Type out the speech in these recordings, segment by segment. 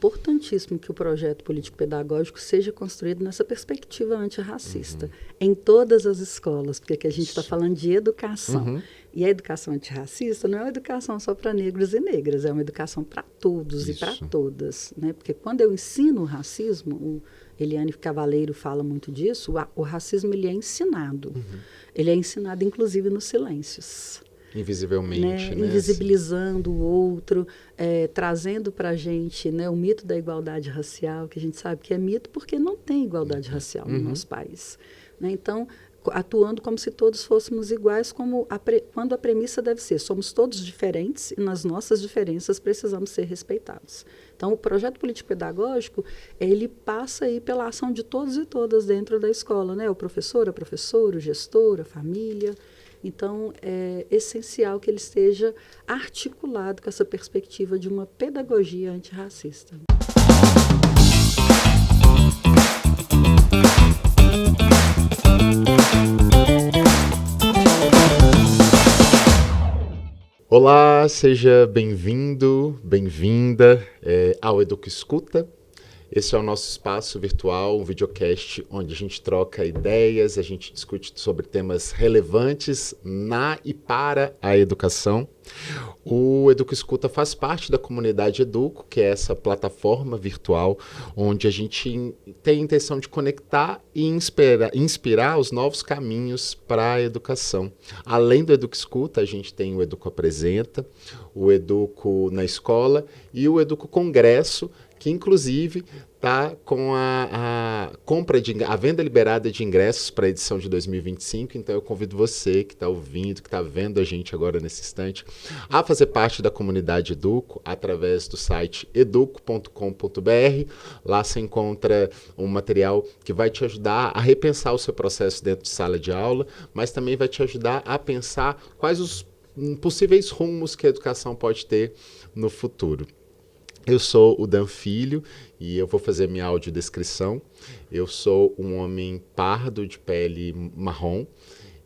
Importantíssimo que o projeto político-pedagógico seja construído nessa perspectiva antirracista, em todas as escolas, porque aqui a gente está falando de educação. E a educação antirracista não é uma educação só para negros e negras, é uma educação para todos e para todas. Né? Porque quando eu ensino o racismo, o Eliane Cavaleiro fala muito disso, o racismo ele é ensinado. Ele é ensinado, inclusive, nos silêncios. Invisivelmente, né? Invisibilizando o outro, trazendo para a gente, né, o mito da igualdade racial, que a gente sabe que é mito porque não tem igualdade racial no nosso país. Né? Então, atuando como se todos fôssemos iguais, quando a premissa deve ser, somos todos diferentes e nas nossas diferenças precisamos ser respeitados. Então, o projeto político-pedagógico, ele passa aí pela ação de todos e todas dentro da escola, né? O professor, a professora, o gestor, a família. Então, é essencial que ele esteja articulado com essa perspectiva de uma pedagogia antirracista. Olá, seja bem-vindo, bem-vinda ao Educa Escuta. Esse é o nosso espaço virtual, um videocast onde a gente troca ideias, a gente discute sobre temas relevantes na e para a educação. O Educa Escuta faz parte da comunidade Educo, que é essa plataforma virtual onde a gente tem a intenção de conectar e inspirar os novos caminhos para a educação. Além do Educa Escuta, a gente tem o Educo Apresenta, o Educo na Escola e o Educo Congresso, que inclusive está com a venda liberada de ingressos para a edição de 2025, então eu convido você que está ouvindo, que está vendo a gente agora nesse instante, a fazer parte da comunidade Educo através do site educo.com.br. Lá você encontra um material que vai te ajudar a repensar o seu processo dentro de sala de aula, mas também vai te ajudar a pensar quais os possíveis rumos que a educação pode ter no futuro. Eu sou o Dan Filho e eu vou fazer minha audiodescrição. Eu sou um homem pardo de pele marrom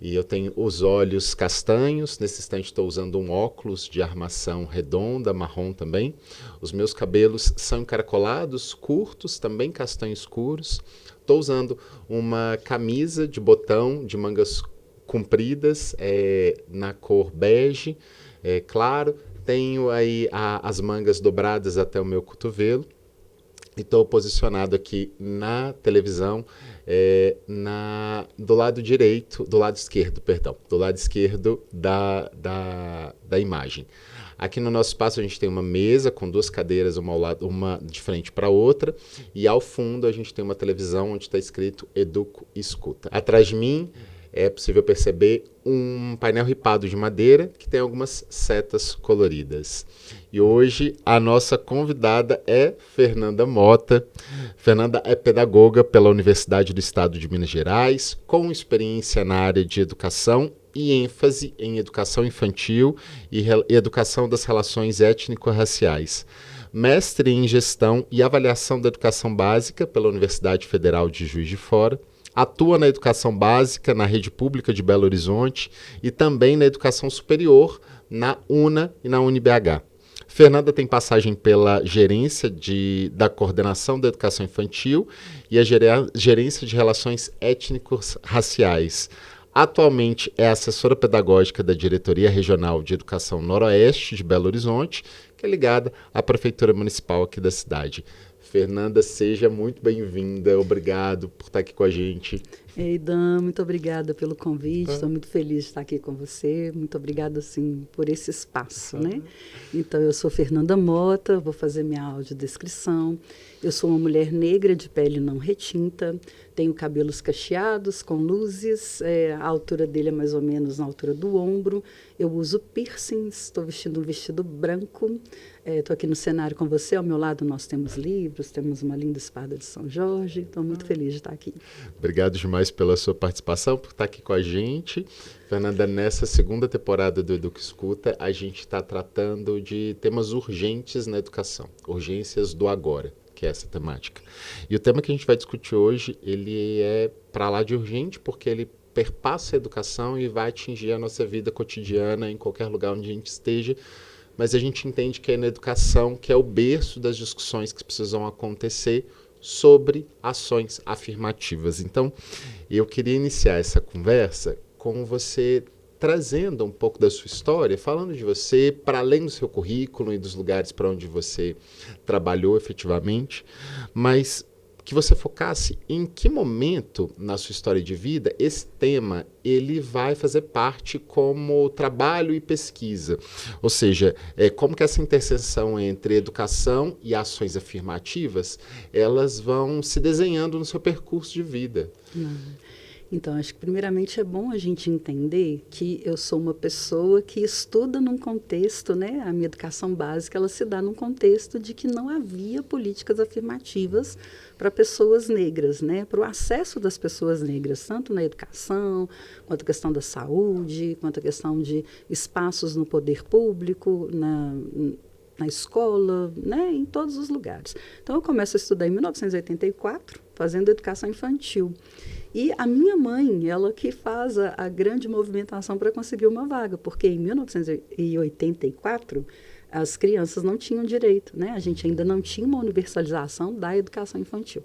e eu tenho os olhos castanhos. Nesse instante estou usando um óculos de armação redonda, marrom também. Os meus cabelos são encaracolados, curtos, também castanhos escuros. Estou usando uma camisa de botão de mangas compridas na cor bege, claro. Tenho aí as mangas dobradas até o meu cotovelo e estou posicionado aqui na televisão, do lado esquerdo da imagem. Aqui no nosso espaço a gente tem uma mesa com duas cadeiras, uma ao lado, uma de frente para a outra, e ao fundo a gente tem uma televisão onde está escrito Educo Escuta. Atrás de mim é possível perceber um painel ripado de madeira que tem algumas setas coloridas. E hoje a nossa convidada é Fernanda Mota. Fernanda é pedagoga pela Universidade do Estado de Minas Gerais, com experiência na área de educação e ênfase em educação infantil e educação das relações étnico-raciais. Mestre em Gestão e Avaliação da Educação Básica pela Universidade Federal de Juiz de Fora. Atua na educação básica, na rede pública de Belo Horizonte e também na educação superior, na UNA e na UniBH. Fernanda tem passagem pela gerência da coordenação da educação infantil e a gerência de relações étnico-raciais. Atualmente é assessora pedagógica da Diretoria Regional de Educação Noroeste de Belo Horizonte, que é ligada à Prefeitura Municipal aqui da cidade. Fernanda, seja muito bem-vinda. Obrigado por estar aqui com a gente. Ei, Dan, muito obrigada pelo convite. Estou muito feliz de estar aqui com você. Muito obrigada, assim, por esse espaço, né? Então, eu sou Fernanda Mota, vou fazer minha audiodescrição. Eu sou uma mulher negra de pele não retinta, tenho cabelos cacheados, com luzes, a altura dele é mais ou menos na altura do ombro. Eu uso piercings, estou vestindo um vestido branco. Estou aqui no cenário com você, ao meu lado nós temos livros, temos uma linda espada de São Jorge, estou muito feliz de estar aqui. Obrigado demais pela sua participação, por estar aqui com a gente. Fernanda, nessa segunda temporada do Educa Escuta, a gente está tratando de temas urgentes na educação, urgências do agora, que é essa temática. E o tema que a gente vai discutir hoje, ele é para lá de urgente, porque ele perpassa a educação e vai atingir a nossa vida cotidiana em qualquer lugar onde a gente esteja, mas a gente entende que é na educação que é o berço das discussões que precisam acontecer sobre ações afirmativas. Então, eu queria iniciar essa conversa com você trazendo um pouco da sua história, falando de você, para além do seu currículo e dos lugares para onde você trabalhou efetivamente, mas que você focasse em que momento na sua história de vida esse tema ele vai fazer parte como trabalho e pesquisa. Ou seja, como que essa interseção entre educação e ações afirmativas, elas vão se desenhando no seu percurso de vida. Então, acho que primeiramente é bom a gente entender que eu sou uma pessoa que estuda num contexto, né? A minha educação básica, ela se dá num contexto de que não havia políticas afirmativas para pessoas negras, né? Para o acesso das pessoas negras, tanto na educação, quanto a questão da saúde, quanto a questão de espaços no poder público, na escola, né, em todos os lugares. Então, eu começo a estudar em 1984, fazendo educação infantil. E a minha mãe, ela que faz a grande movimentação para conseguir uma vaga, porque em 1984 as crianças não tinham direito, né? A gente ainda não tinha uma universalização da educação infantil.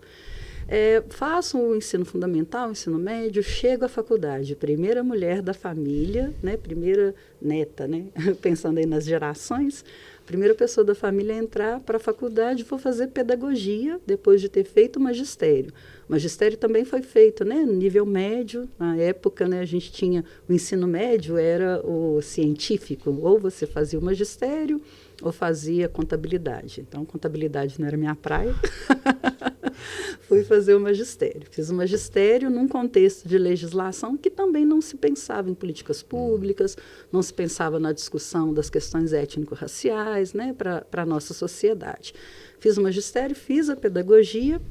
Faço o ensino fundamental, o ensino médio, chego à faculdade, primeira mulher da família, né? Primeira neta, né? Pensando aí nas gerações, primeira pessoa da família a entrar para a faculdade, vou fazer pedagogia, depois de ter feito o magistério. O magistério também foi feito, né, no nível médio. Na época, né, a gente tinha o ensino médio, era o científico, ou você fazia o magistério ou fazia contabilidade. Então, contabilidade não era minha praia. Fui fazer o magistério. Fiz o magistério num contexto de legislação que também não se pensava em políticas públicas, não se pensava na discussão das questões étnico-raciais, né, para a nossa sociedade. Fiz o magistério, fiz a pedagogia.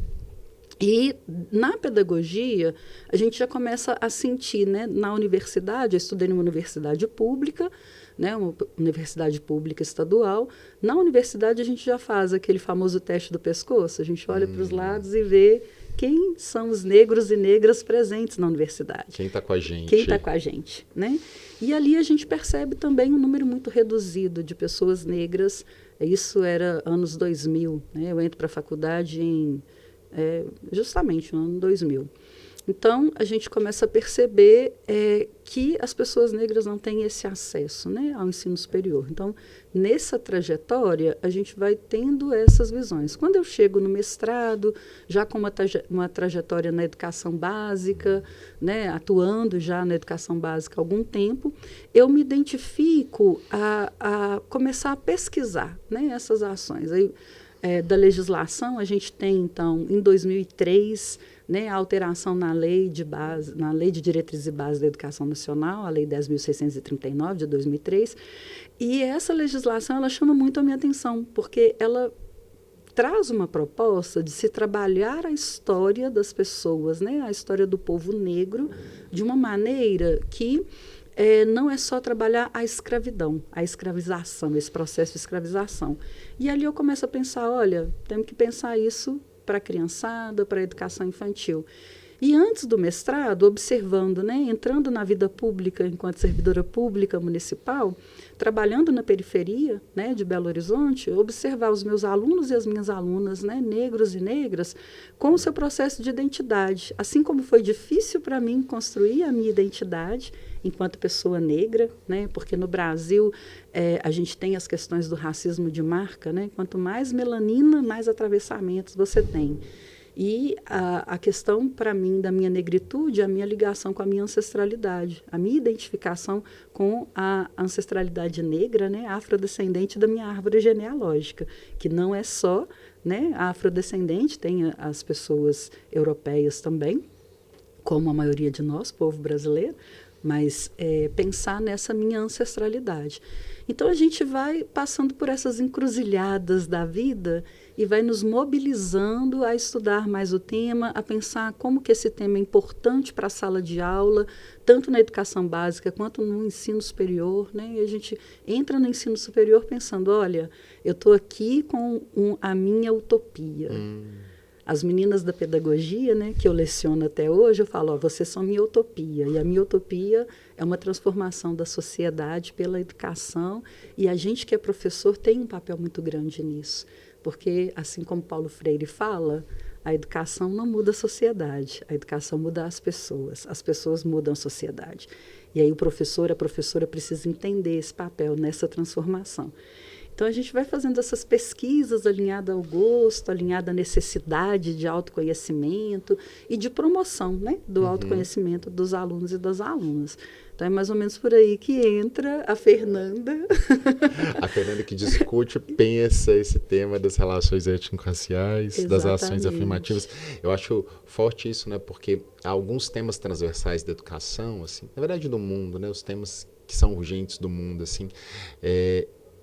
E na pedagogia, a gente já começa a sentir, né, na universidade, eu estudei numa universidade pública, né, uma universidade pública estadual. Na universidade, a gente já faz aquele famoso teste do pescoço, a gente olha para os lados e vê quem são os negros e negras presentes na universidade. Quem está com a gente. Quem está com a gente, né? E ali a gente percebe também um número muito reduzido de pessoas negras. Isso era anos 2000, né? Eu entro para a faculdade justamente no ano 2000. Então, a gente começa a perceber que as pessoas negras não têm esse acesso, né, ao ensino superior. Então, nessa trajetória, a gente vai tendo essas visões. Quando eu chego no mestrado, já com uma trajetória na educação básica, né, atuando já na educação básica há algum tempo, eu me identifico a começar a pesquisar, né, essas ações. Aí, da legislação, a gente tem, então, em 2003, né, a alteração na lei de diretrizes e bases da educação nacional, a lei 10.639, de 2003, e essa legislação, ela chama muito a minha atenção, porque ela traz uma proposta de se trabalhar a história das pessoas, né, a história do povo negro, de uma maneira que não é só trabalhar a escravidão, a escravização, esse processo de escravização. E ali eu começo a pensar, olha, temos que pensar isso para a criançada, para a educação infantil. E antes do mestrado, observando, né, entrando na vida pública enquanto servidora pública municipal, trabalhando na periferia, né, de Belo Horizonte, observar os meus alunos e as minhas alunas, né, negros e negras, com o seu processo de identidade. Assim como foi difícil para mim construir a minha identidade enquanto pessoa negra, né, porque no Brasil a gente tem as questões do racismo de marca, né, quanto mais melanina, mais atravessamentos você tem. E a questão, para mim, da minha negritude, a minha ligação com a minha ancestralidade, a minha identificação com a ancestralidade negra, né, afrodescendente da minha árvore genealógica, que não é só, né, afrodescendente, tem as pessoas europeias também, como a maioria de nós, povo brasileiro, mas pensar nessa minha ancestralidade. Então, a gente vai passando por essas encruzilhadas da vida e vai nos mobilizando a estudar mais o tema, a pensar como que esse tema é importante para a sala de aula, tanto na educação básica quanto no ensino superior, né? E a gente entra no ensino superior pensando, olha, eu estou aqui com a minha utopia. As meninas da pedagogia, né, que eu leciono até hoje, eu falo, ó, vocês são minha utopia. E a minha utopia é uma transformação da sociedade pela educação. E a gente que é professor tem um papel muito grande nisso. Porque, assim como Paulo Freire fala, a educação não muda a sociedade, a educação muda as pessoas mudam a sociedade. E aí o professor, a professora precisa entender esse papel nessa transformação. Então, a gente vai fazendo essas pesquisas alinhadas ao gosto, alinhadas à necessidade de autoconhecimento e de promoção, né, do autoconhecimento dos alunos e das alunas. Então, é mais ou menos por aí que entra a Fernanda. A Fernanda que discute, pensa esse tema das relações étnico-raciais, das ações afirmativas. Eu acho forte isso, né, porque há alguns temas transversais da educação, assim, na verdade do mundo, né, os temas que são urgentes do mundo, assim,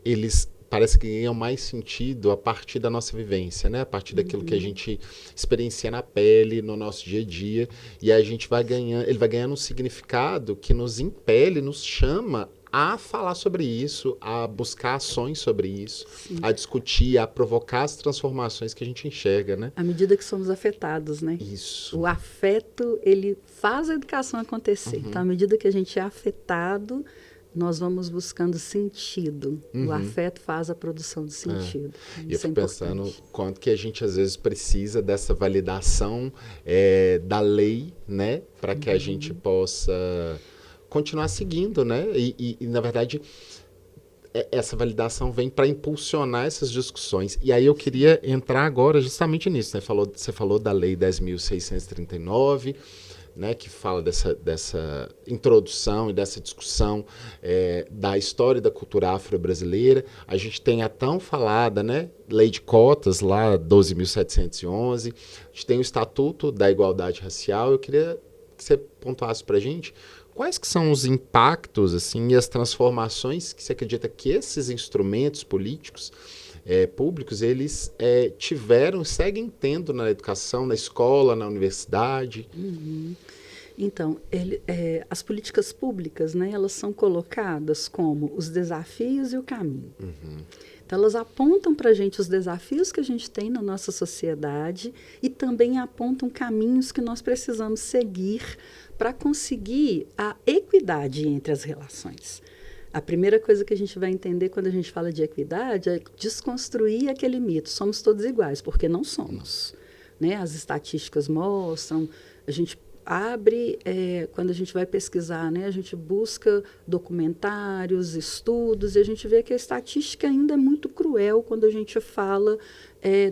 eles parece que ganham mais sentido a partir da nossa vivência, né? A partir daquilo que a gente experiencia na pele, no nosso dia a dia, e a gente vai ganhando, ele vai ganhando um significado que nos impele, nos chama a falar sobre isso, a buscar ações sobre isso, a discutir, a provocar as transformações que a gente enxerga, né? À medida que somos afetados, né? Isso. O afeto, ele faz a educação acontecer. Então, à medida que a gente é afetado, nós vamos buscando sentido. O afeto faz a produção de sentido. E eu fico pensando quanto que a gente às vezes precisa dessa validação da lei, né? Para que a gente possa continuar seguindo, né? E na verdade, essa validação vem para impulsionar essas discussões. E aí eu queria entrar agora justamente nisso, né? Você falou da Lei 10.639, né, que fala dessa introdução e dessa discussão da história da cultura afro-brasileira. A gente tem a tão falada, né, Lei de Cotas, lá 12.711. A gente tem o Estatuto da Igualdade Racial. Eu queria que você pontuasse para a gente quais que são os impactos assim, e as transformações que você acredita que esses instrumentos políticos públicos, eles tiveram e seguem tendo na educação, na escola, na universidade. Então, as políticas públicas, né, elas são colocadas como os desafios e o caminho. Então, elas apontam para a gente os desafios que a gente tem na nossa sociedade e também apontam caminhos que nós precisamos seguir para conseguir a equidade entre as relações. A primeira coisa que a gente vai entender quando a gente fala de equidade é desconstruir aquele mito. Somos todos iguais, porque não somos. Né? As estatísticas mostram, a gente abre, quando a gente vai pesquisar, né? A gente busca documentários, estudos, e a gente vê que a estatística ainda é muito cruel quando a gente fala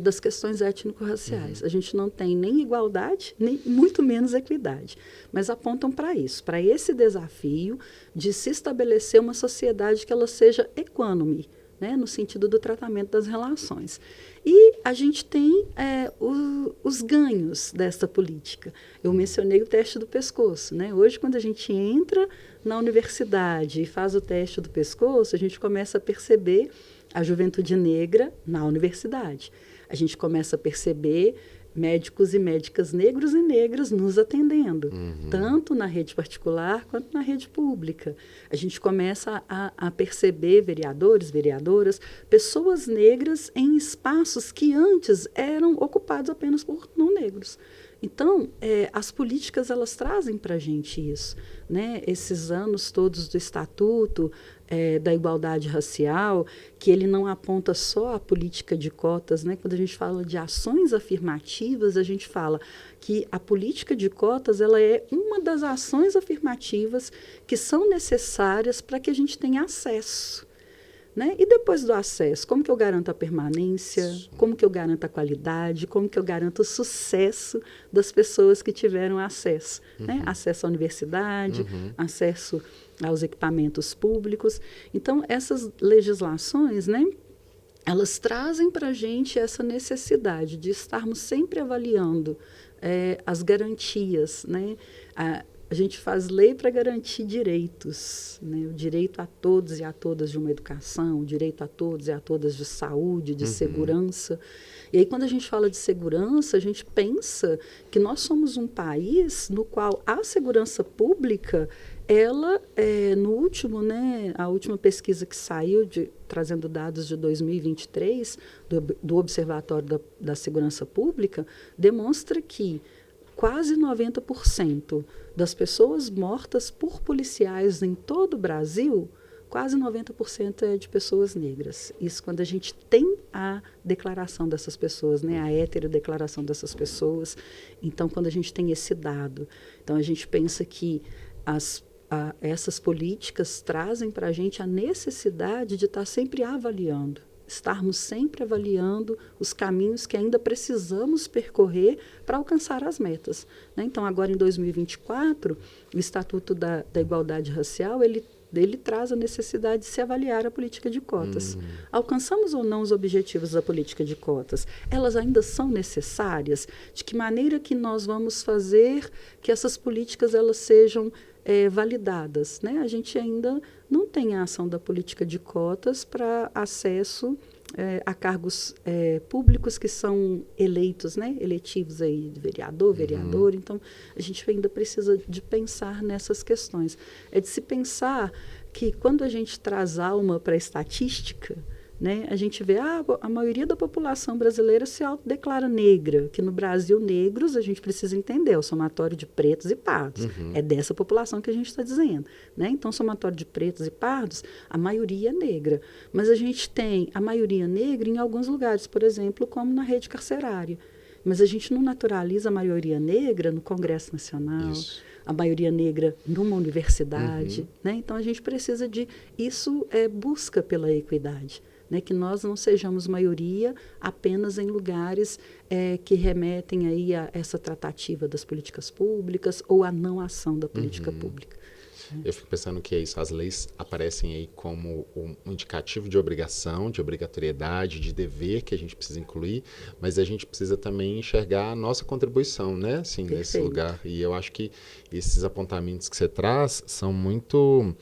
das questões étnico-raciais. A gente não tem nem igualdade, nem muito menos equidade. Mas apontam para isso, para esse desafio de se estabelecer uma sociedade que ela seja equânime, né, no sentido do tratamento das relações. E a gente tem os ganhos dessa política. Eu mencionei o teste do pescoço. Né? Hoje, quando a gente entra na universidade e faz o teste do pescoço, a gente começa a perceber a juventude negra na universidade. A gente começa a perceber médicos e médicas negros e negras nos atendendo, tanto na rede particular quanto na rede pública. A gente começa a perceber vereadores, vereadoras, pessoas negras em espaços que antes eram ocupados apenas por não negros. Então, as políticas, elas trazem para a gente isso. Né? Esses anos todos do Estatuto da Igualdade Racial, que ele não aponta só a política de cotas. Né? Quando a gente fala de ações afirmativas, a gente fala que a política de cotas ela é uma das ações afirmativas que são necessárias para que a gente tenha acesso. Né? E depois do acesso, como que eu garanto a permanência, como que eu garanto a qualidade, como que eu garanto o sucesso das pessoas que tiveram acesso, né? Acesso à universidade, acesso aos equipamentos públicos. Então, essas legislações, né, elas trazem para a gente essa necessidade de estarmos sempre avaliando as garantias, né? A gente faz lei para garantir direitos, né? O direito a todos e a todas de uma educação, o direito a todos e a todas de saúde, de segurança. E aí, quando a gente fala de segurança, a gente pensa que nós somos um país no qual a segurança pública ela, no último, né, a última pesquisa que saiu, trazendo dados de 2023, do Observatório da Segurança Pública, demonstra que quase 90% das pessoas mortas por policiais em todo o Brasil, quase 90% é de pessoas negras. Isso quando a gente tem a declaração dessas pessoas, né, a heterodeclaração dessas pessoas. Então, quando a gente tem esse dado, então a gente pensa que essas políticas trazem para a gente a necessidade de estar sempre avaliando, estarmos sempre avaliando os caminhos que ainda precisamos percorrer para alcançar as metas, né? Então, agora em 2024, o Estatuto da Igualdade Racial, ele traz a necessidade de se avaliar a política de cotas. Alcançamos ou não os objetivos da política de cotas? Elas ainda são necessárias? De que maneira que nós vamos fazer que essas políticas elas sejam validadas, né? A gente ainda não tem a ação da política de cotas para acesso a cargos públicos que são eleitos, né? Eletivos aí de vereador. Então, a gente ainda precisa de pensar nessas questões. É de se pensar que quando a gente traz alma para a estatística, né, a gente vê a maioria da população brasileira se autodeclara negra, que no Brasil negros a gente precisa entender, é o somatório de pretos e pardos. É dessa população que a gente está dizendo, né? Então, somatório de pretos e pardos, a maioria é negra. Mas a gente tem a maioria negra em alguns lugares, por exemplo, como na rede carcerária. Mas a gente não naturaliza a maioria negra no Congresso Nacional, a maioria negra numa universidade, né? Então, a gente precisa de... Isso é busca pela equidade. Né, que nós não sejamos maioria apenas em lugares que remetem aí a essa tratativa das políticas públicas ou a não ação da política pública. Eu fico pensando que é isso, as leis aparecem aí como um indicativo de obrigação, de obrigatoriedade, de dever que a gente precisa incluir, mas a gente precisa também enxergar a nossa contribuição, né, assim, nesse lugar. E eu acho que esses apontamentos que você traz são muito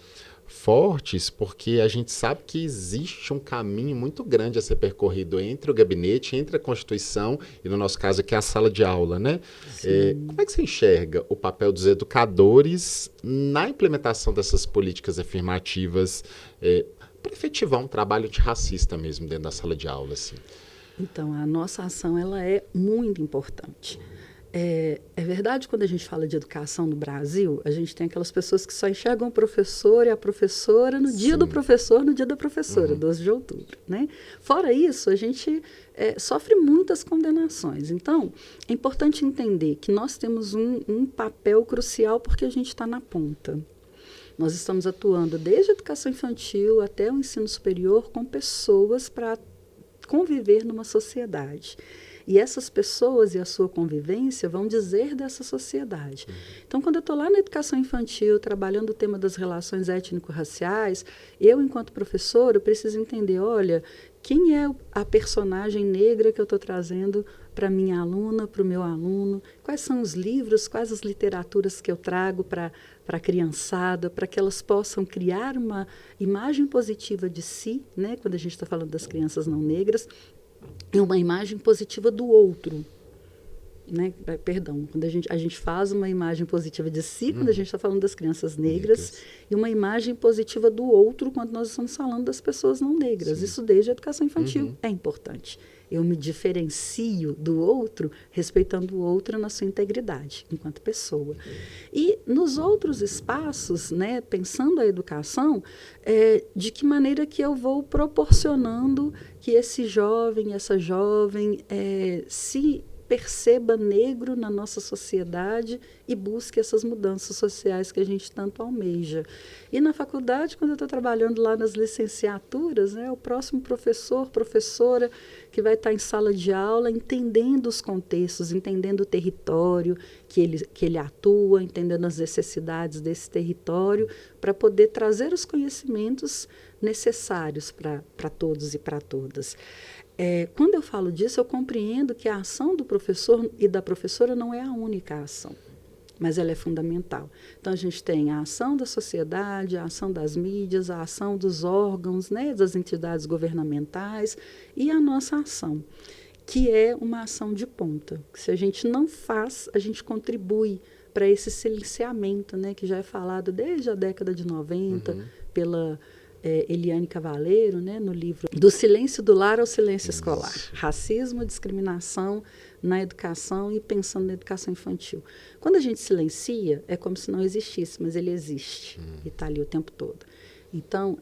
fortes, porque a gente sabe que existe um caminho muito grande a ser percorrido entre o gabinete, entre a Constituição e, no nosso caso aqui, a sala de aula, né? Como é que você enxerga o papel dos educadores na implementação dessas políticas afirmativas para efetivar um trabalho antirracista mesmo dentro da sala de aula, assim? Então, a nossa ação ela é muito importante. É verdade, quando a gente fala de educação no Brasil, a gente tem aquelas pessoas que só enxergam o professor e a professora no dia do professor, no dia da professora, 12 de outubro. Né? Fora isso, a gente sofre muitas condenações. Então, é importante entender que nós temos um papel crucial porque a gente está na ponta. Nós estamos atuando desde a educação infantil até o ensino superior com pessoas para conviver numa sociedade. E essas pessoas e a sua convivência vão dizer dessa sociedade. Então, quando eu estou lá na educação infantil, trabalhando o tema das relações étnico-raciais, eu, enquanto professora, eu preciso entender, olha, quem é a personagem negra que eu estou trazendo para a minha aluna, para o meu aluno? Quais são os livros, quais as literaturas que eu trago para a criançada, para que elas possam criar uma imagem positiva de si, né? Quando a gente está falando das crianças não negras, é uma imagem positiva do outro, né? Perdão, quando a gente faz uma imagem positiva de si, quando a gente está falando das crianças negras, e uma imagem positiva do outro quando nós estamos falando das pessoas não negras. Sim. Isso desde a educação infantil é importante. Eu me diferencio do outro, respeitando o outro na sua integridade, enquanto pessoa. E nos outros espaços, né, pensando a educação, de que maneira que eu vou proporcionando que esse jovem, essa jovem, se perceba negro na nossa sociedade e busque essas mudanças sociais que a gente tanto almeja. E na faculdade, quando eu estou trabalhando lá nas licenciaturas, né, o próximo professor, professora que vai estar em sala de aula entendendo os contextos, entendendo o território que ele atua, entendendo as necessidades desse território, para poder trazer os conhecimentos necessários para todos e para todas. Quando eu falo disso, eu compreendo que a ação do professor e da professora não é a única ação, mas ela é fundamental. Então, a gente tem a ação da sociedade, a ação das mídias, a ação dos órgãos, né, das entidades governamentais e a nossa ação, que é uma ação de ponta. Se a gente não faz, a gente contribui para esse silenciamento, né, que já é falado desde a década de 90 pela Eliane Cavaleiro, né, no livro Do Silêncio do Lar ao Silêncio Escolar, Racismo, Discriminação na Educação e Pensando na Educação Infantil. Quando a gente silencia, é como se não existisse, mas ele existe e está ali o tempo todo. Então,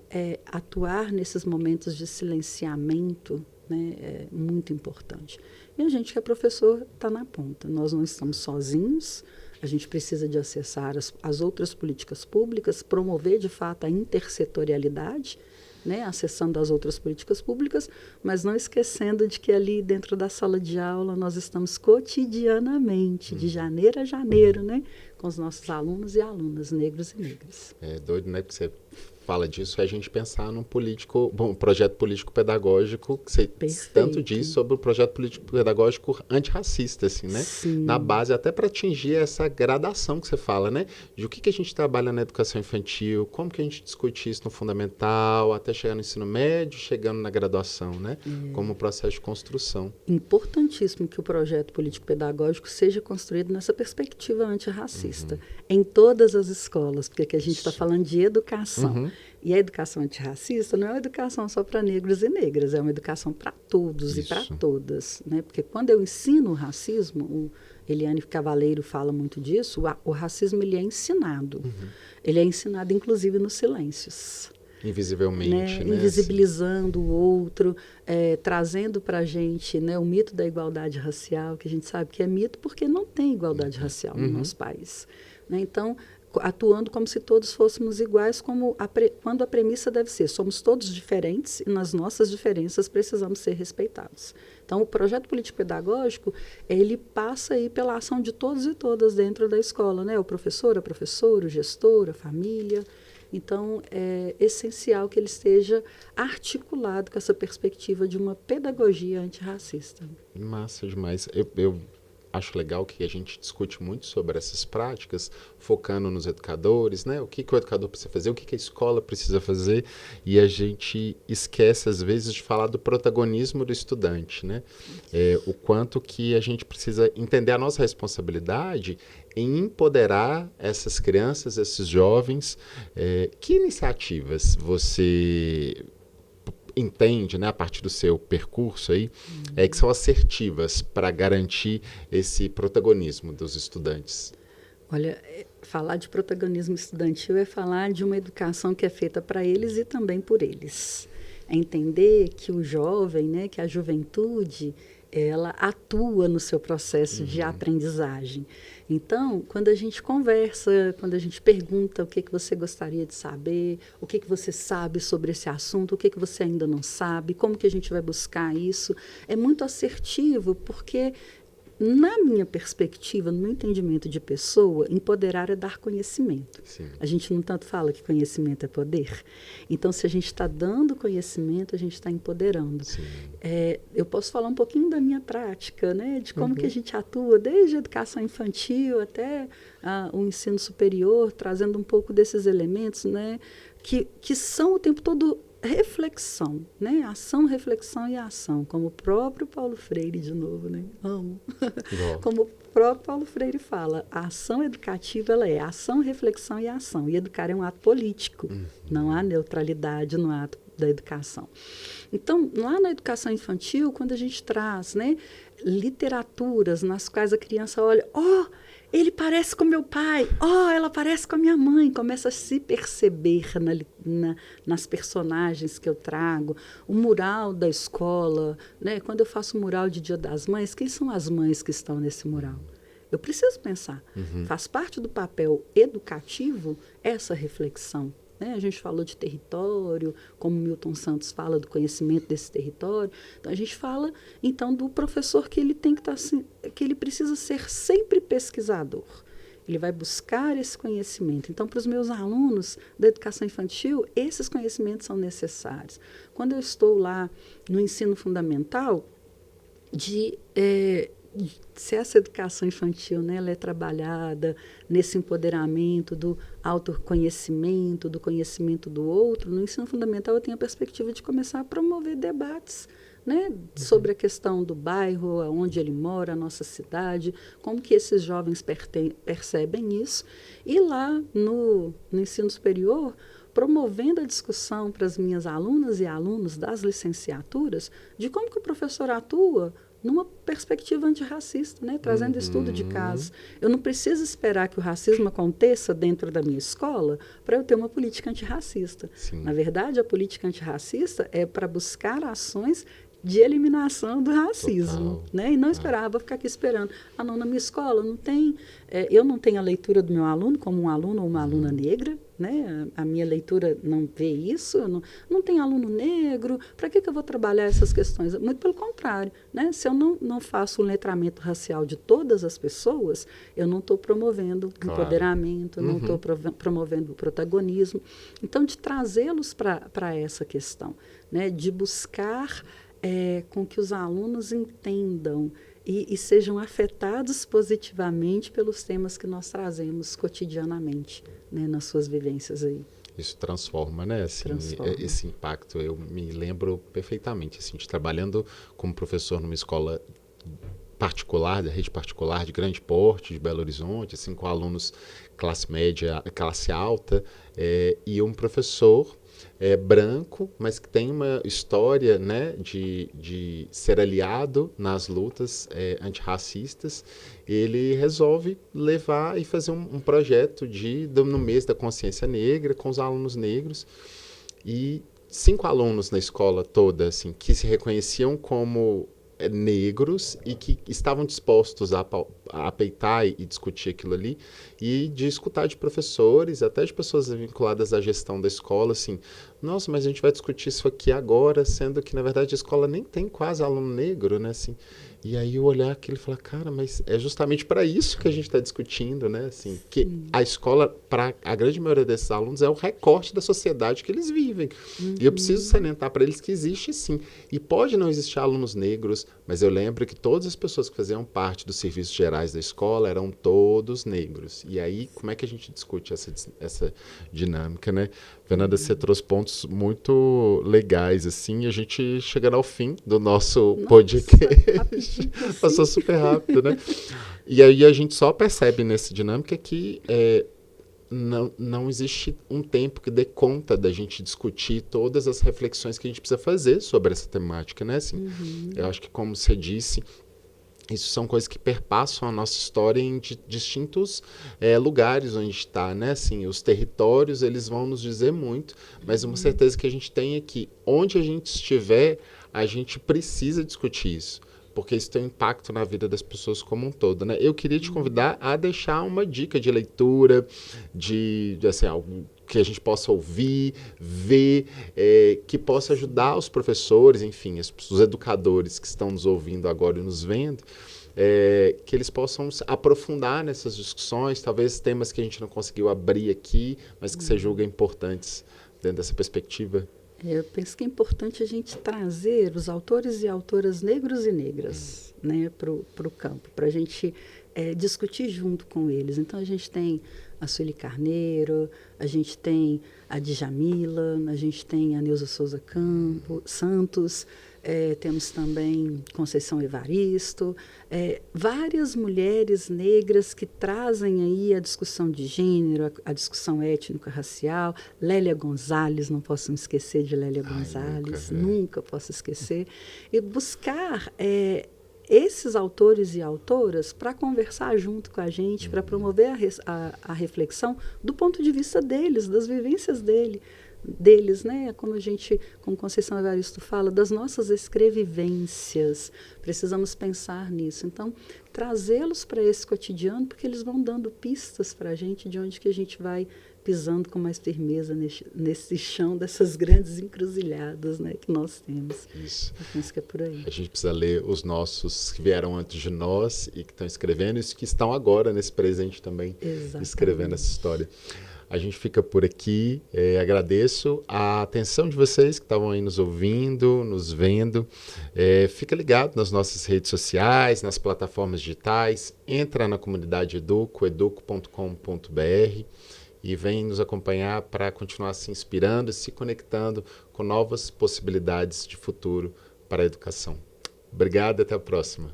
atuar nesses momentos de silenciamento, né, é muito importante. E a gente que é professor está na ponta. Nós não estamos sozinhos, a gente precisa de acessar as outras políticas públicas, promover, de fato, a intersetorialidade, né, acessando as outras políticas públicas, mas não esquecendo de que ali dentro da sala de aula nós estamos cotidianamente, de janeiro a janeiro, né, com os nossos alunos e alunas, negros e negras. É doido, né? Porque você fala disso, é a gente pensar num projeto político-pedagógico, que você tanto diz sobre o projeto político-pedagógico antirracista, assim, né? Sim. Na base, até para atingir essa gradação que você fala, né? De o que a gente trabalha na educação infantil, como que a gente discute isso no fundamental, até chegar no ensino médio, chegando na graduação, né? Como um processo de construção. Importantíssimo que o projeto político-pedagógico seja construído nessa perspectiva antirracista, em todas as escolas, porque aqui a gente está falando de educação. E a educação antirracista não é uma educação só para negros e negras, é uma educação para todos e para todas, né? Porque quando eu ensino o racismo, o Eliane Cavaleiro fala muito disso, o racismo ele é ensinado. Ele é ensinado, inclusive, nos silêncios. Invisivelmente, né? Invisibilizando o outro, trazendo para a gente, né, o mito da igualdade racial, que a gente sabe que é mito porque não tem igualdade racial no nosso país. Né? Então, atuando como se todos fôssemos iguais, quando a premissa deve ser, somos todos diferentes e nas nossas diferenças precisamos ser respeitados. Então, o projeto político-pedagógico, ele passa aí pela ação de todos e todas dentro da escola, né? O professor, a professora, o gestor, a família. Então, é essencial que ele esteja articulado com essa perspectiva de uma pedagogia antirracista. Massa demais. Eu acho legal que a gente discute muito sobre essas práticas, focando nos educadores, né? O que o educador precisa fazer, o que a escola precisa fazer, e a gente esquece, às vezes, de falar do protagonismo do estudante, né? O quanto que a gente precisa entender a nossa responsabilidade em empoderar essas crianças, esses jovens. Que iniciativas você entende, né, a partir do seu percurso aí, que são assertivas para garantir esse protagonismo dos estudantes? Olha, falar de protagonismo estudantil é falar de uma educação que é feita para eles e também por eles. É entender que o jovem, né, que a juventude, ela atua no seu processo de aprendizagem. Então, quando a gente conversa, quando a gente pergunta o que você gostaria de saber, o que você sabe sobre esse assunto, o que você ainda não sabe, como que a gente vai buscar isso, é muito assertivo, porque na minha perspectiva, no meu entendimento de pessoa, empoderar é dar conhecimento. Sim. A gente não tanto fala que conhecimento é poder. Então, se a gente está dando conhecimento, a gente está empoderando. Eu posso falar um pouquinho da minha prática, né? De como que a gente atua, desde a educação infantil até o ensino superior, trazendo um pouco desses elementos, né? Que são o tempo todo reflexão, né? Ação, reflexão e ação, como o próprio Paulo Freire, de novo, né? Amo. Como o próprio Paulo Freire fala, a ação educativa ela é ação, reflexão e ação. E educar é um ato político, não há neutralidade no ato da educação. Então, lá na educação infantil, quando a gente traz, né, literaturas nas quais a criança olha, ele parece com meu pai, ela parece com a minha mãe, começa a se perceber nas personagens que eu trago. O mural da escola, né? Quando eu faço mural de Dia das Mães, quem são as mães que estão nesse mural? Eu preciso pensar. Faz parte do papel educativo essa reflexão. Né? A gente falou de território, como Milton Santos fala do conhecimento desse território. Então, a gente fala, então, do professor que ele tem que que ele precisa ser sempre pesquisador. Ele vai buscar esse conhecimento. Então, para os meus alunos da educação infantil, esses conhecimentos são necessários. Quando eu estou lá no ensino fundamental, se essa educação infantil, né, ela é trabalhada nesse empoderamento do autoconhecimento, do conhecimento do outro, no ensino fundamental eu tenho a perspectiva de começar a promover debates né, sobre a questão do bairro, onde ele mora, a nossa cidade, como que esses jovens percebem isso. E lá no ensino superior, promovendo a discussão para as minhas alunas e alunos das licenciaturas de como que o professor atua numa perspectiva antirracista, né? Trazendo estudo de casos. Eu não preciso esperar que o racismo aconteça dentro da minha escola para eu ter uma política antirracista. Sim. Na verdade, a política antirracista é para buscar ações de eliminação do racismo, né? E não esperar, vou ficar aqui esperando. Ah, não, na minha escola não tem, eu não tenho a leitura do meu aluno como um aluno ou uma aluna negra, né? A minha leitura não vê isso, não tem aluno negro, para que eu vou trabalhar essas questões? Muito pelo contrário, né? Se eu não faço um letramento racial de todas as pessoas, eu não estou promovendo empoderamento, não estou promovendo o protagonismo. Então, de trazê-los para essa questão, né? De buscar com que os alunos entendam e sejam afetados positivamente pelos temas que nós trazemos cotidianamente, né, nas suas vivências aí. Isso transforma, né? Assim, transforma. Esse impacto, eu me lembro perfeitamente, assim, de trabalhando como professor numa escola particular, da rede particular de grande porte, de Belo Horizonte, assim, com alunos classe média, classe alta, e um professor branco, mas que tem uma história, né, de ser aliado nas lutas antirracistas. Ele resolve levar e fazer um projeto no mês da consciência negra com os alunos negros, e 5 alunos na escola toda, assim, que se reconheciam como negros e que estavam dispostos a peitar e discutir aquilo ali, e de escutar de professores, até de pessoas vinculadas à gestão da escola, assim, nossa, mas a gente vai discutir isso aqui agora, sendo que, na verdade, a escola nem tem quase aluno negro, né, assim. E aí eu olhar aquilo e falar, cara, mas é justamente para isso que a gente está discutindo, né, assim, que a escola, para a grande maioria desses alunos, é o recorte da sociedade que eles vivem. E eu preciso salientar para eles que existe, sim. E pode não existir alunos negros, mas eu lembro que todas as pessoas que faziam parte dos serviços gerais da escola eram todos negros. E aí, como é que a gente discute essa dinâmica, né? Fernanda, você trouxe pontos muito legais, assim, e a gente chegando ao fim do nosso podcast. Passou super rápido, né? E aí a gente só percebe nessa dinâmica que não existe um tempo que dê conta da gente discutir todas as reflexões que a gente precisa fazer sobre essa temática, né? Assim, eu acho que, como você disse, isso são coisas que perpassam a nossa história em distintos lugares onde a gente está, né? Assim, os territórios, eles vão nos dizer muito, mas uma certeza que a gente tem é que, onde a gente estiver, a gente precisa discutir isso, porque isso tem um impacto na vida das pessoas como um todo, né? Eu queria te convidar a deixar uma dica de leitura, de assim, algo que a gente possa ouvir, ver, que possa ajudar os professores, enfim, os educadores que estão nos ouvindo agora e nos vendo, que eles possam aprofundar nessas discussões, talvez temas que a gente não conseguiu abrir aqui, mas que você julga importantes dentro dessa perspectiva. Eu penso que é importante a gente trazer os autores e autoras negros e negras, né, para o campo, para a gente discutir junto com eles. Então, a gente tem a Sueli Carneiro, a gente tem a Djamila, a gente tem a Neuza Souza Santos, temos também Conceição Evaristo, várias mulheres negras que trazem aí a discussão de gênero, a discussão étnico-racial. Lélia Gonzalez, não posso me esquecer de Lélia Gonzalez, nunca posso esquecer. E buscar esses autores e autoras para conversar junto com a gente, para promover a reflexão do ponto de vista deles, das vivências deles, né? Como Conceição Evaristo fala, das nossas escrevivências. Precisamos pensar nisso. Então, trazê-los para esse cotidiano, porque eles vão dando pistas para a gente de onde que a gente vai pisando com mais firmeza nesse chão dessas grandes encruzilhadas, né, que nós temos. Isso. Eu penso que é por aí. A gente precisa ler os nossos que vieram antes de nós e que estão escrevendo, e os que estão agora nesse presente também. Exatamente. Escrevendo essa história. A gente fica por aqui. Agradeço a atenção de vocês que estavam aí nos ouvindo, nos vendo. Fica ligado nas nossas redes sociais, nas plataformas digitais. Entra na comunidade educo.com.br e vem nos acompanhar para continuar se inspirando e se conectando com novas possibilidades de futuro para a educação. Obrigado, até a próxima.